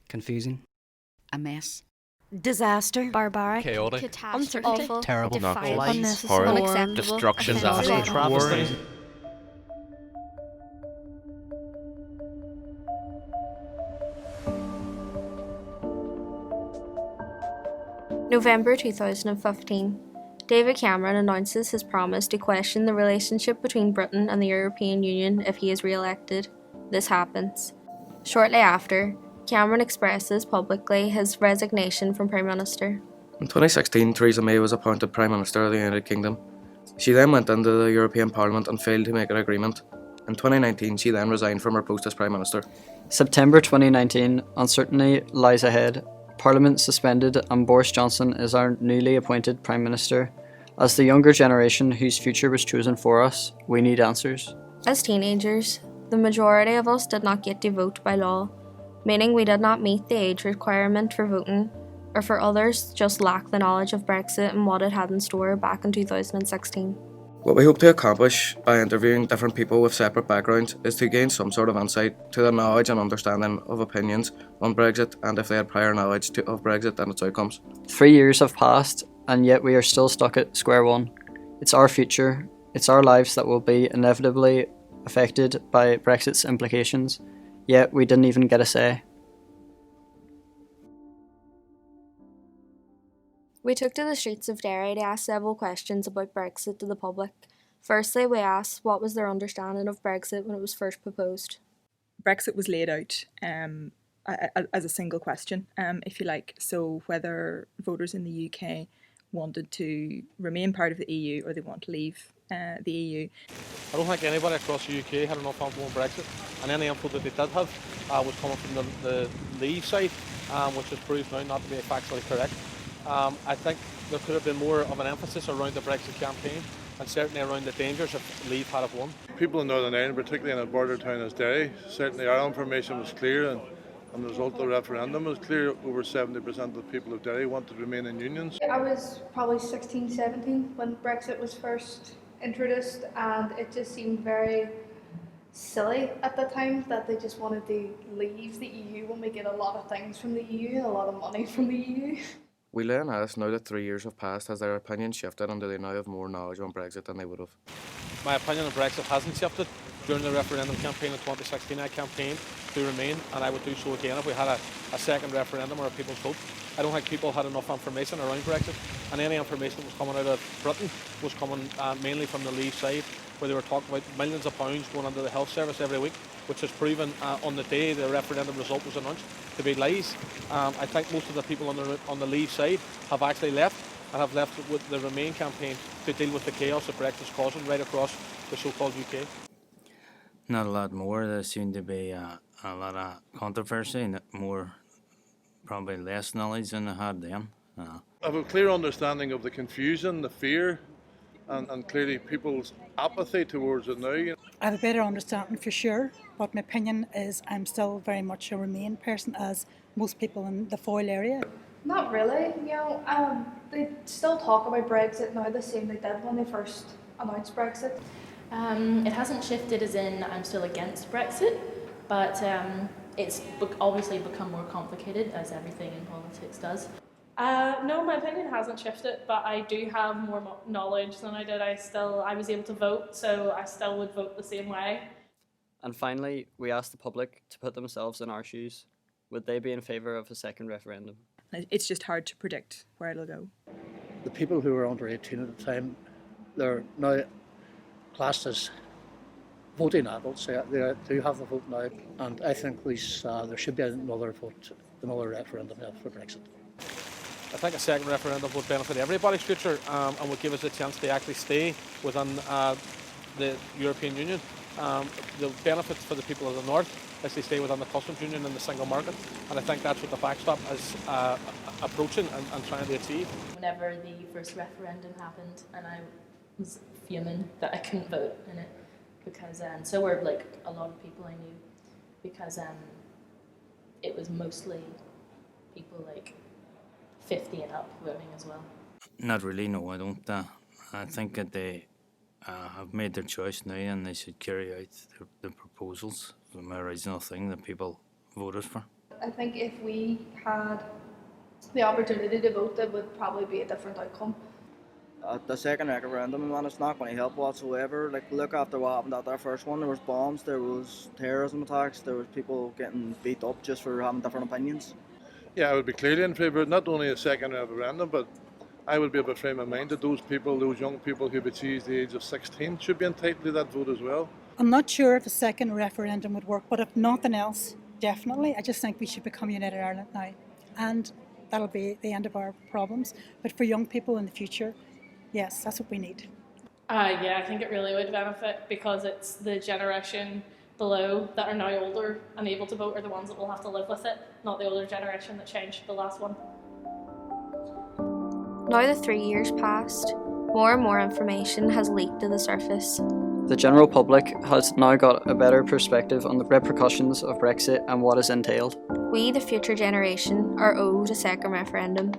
Confusing. A mess. Disaster. Barbaric. Chaotic. Catastrophe. Uncertainty. Terrible. Defiant. Lies. Unnecessary. Horror. Unacceptable. Destruction. Offensive. Disaster. Travesty. November 2015. David Cameron announces his promise to question the relationship between Britain and the European Union if he is re-elected. This happens. Shortly after, Cameron expresses publicly his resignation from Prime Minister. In 2016, Theresa May was appointed Prime Minister of the United Kingdom. She then went into the European Parliament and failed to make an agreement. In 2019, she then resigned from her post as Prime Minister. September 2019, uncertainty lies ahead. Parliament suspended and Boris Johnson is our newly appointed Prime Minister. As the younger generation whose future was chosen for us, we need answers. As teenagers, the majority of us did not get to vote by law, meaning we did not meet the age requirement for voting, or for others just lack the knowledge of Brexit and what it had in store back in 2016. What we hope to accomplish by interviewing different people with separate backgrounds is to gain some sort of insight to their knowledge and understanding of opinions on Brexit and if they had prior knowledge of Brexit and its outcomes. 3 years have passed and yet we are still stuck at square one. It's our future, it's our lives that will be inevitably affected by Brexit's implications, yet we didn't even get a say. We took to the streets of Derry to ask several questions about Brexit to the public. Firstly, we asked what was their understanding of Brexit when it was first proposed. Brexit was laid out as a single question, if you like. So whether voters in the UK wanted to remain part of the EU or they want to leave the EU. I don't think anybody across the UK had enough info on Brexit, and any info that they did have was coming from the Leave side, which has proved now not to be factually correct. I think there could have been more of an emphasis around the Brexit campaign and certainly around the dangers if Leave had have won. People in Northern Ireland, particularly in a border town as Derry, certainly our information was clear and the result of the referendum was clear. Over 70% of the people of Derry wanted to remain in unions. I was probably 16, 17 when Brexit was first introduced, and it just seemed very silly at the time that they just wanted to leave the EU when we get a lot of things from the EU and a lot of money from the EU. We learn as now that 3 years have passed, has their opinion shifted and do they now have more knowledge on Brexit than they would have? My opinion on Brexit hasn't shifted. During the referendum campaign in 2016, I campaigned to remain, and I would do so again if we had a second referendum or a people's vote. I don't think people had enough information around Brexit, and any information that was coming out of Britain was coming mainly from the Leave side, where they were talking about millions of pounds going into the health service every week, which is proven on the day the referendum result was announced to be lies. I think most of the people on the Leave side have actually left, and have left with the Remain campaign to deal with the chaos that Brexit's causing right across the so-called UK. Not a lot more. There seemed to be a lot of controversy and probably less knowledge than I had then. I have a clear understanding of the confusion, the fear, and clearly people's apathy towards it now. I have a better understanding for sure, but my opinion is I'm still very much a Remain person, as most people in the Foyle area. Not really, they still talk about Brexit now the same they did when they first announced Brexit. It hasn't shifted as in I'm still against Brexit, but it's obviously become more complicated, as everything in politics does. No, my opinion hasn't shifted, but I do have more knowledge than I did. I was able to vote, so I still would vote the same way. And finally, we asked the public to put themselves in our shoes. Would they be in favour of a second referendum? It's just hard to predict where it'll go. The people who were under 18 at the time, they're now classed as voting adults. They do have the vote now, and I think there should be another vote, another referendum for Brexit. I think a second referendum would benefit everybody's future and would give us a chance to actually stay within the European Union. The benefits for the people of the North is they stay within the customs union and the single market, and I think that's what the backstop is approaching and trying to achieve. Whenever the first referendum happened, and I was fuming that I couldn't vote in it, because so were like a lot of people I knew, because it was mostly people like 50 and up voting as well. Not really, no, I don't. I think that they have made their choice now and they should carry out the proposals from the original thing that people voted for. I think if we had the opportunity to vote, it would probably be a different outcome. The second referendum, man, it's not going to help whatsoever. Like, look after what happened at that first one. There was bombs, there was terrorism attacks, there was people getting beat up just for having different opinions. Yeah, I would be clearly in favour of not only a second referendum, but I would be of a frame of mind that those people, those young people who've achieved the age of 16 should be entitled to that vote as well. I'm not sure if a second referendum would work, but if nothing else, definitely. I just think we should become United Ireland now, and that'll be the end of our problems. But for young people in the future, yes, that's what we need. Yeah, I think it really would benefit, because it's the generation below that are now older and able to vote are the ones that will have to live with it, not the older generation that changed the last one. Now the 3 years passed, more and more information has leaked to the surface. The general public has now got a better perspective on the repercussions of Brexit and what is entailed. We, the future generation, are owed a second referendum.